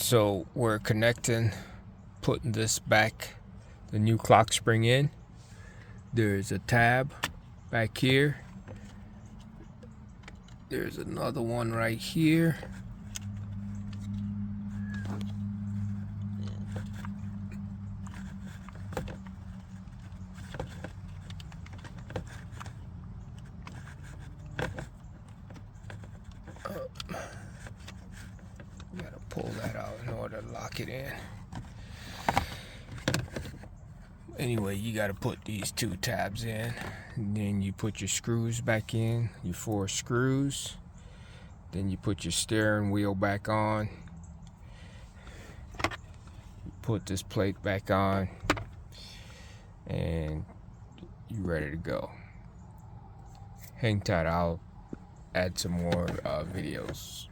So we're putting this back, the new clock spring in. There's a tab back here. There's another one right here. You gotta pull that out in order to lock it in. Anyway, you gotta put these two tabs in, and then you put your screws back in, your 4 screws. Then you put your steering wheel back on. You put this plate back on, and you're ready to go. Hang tight, I'll add some more videos.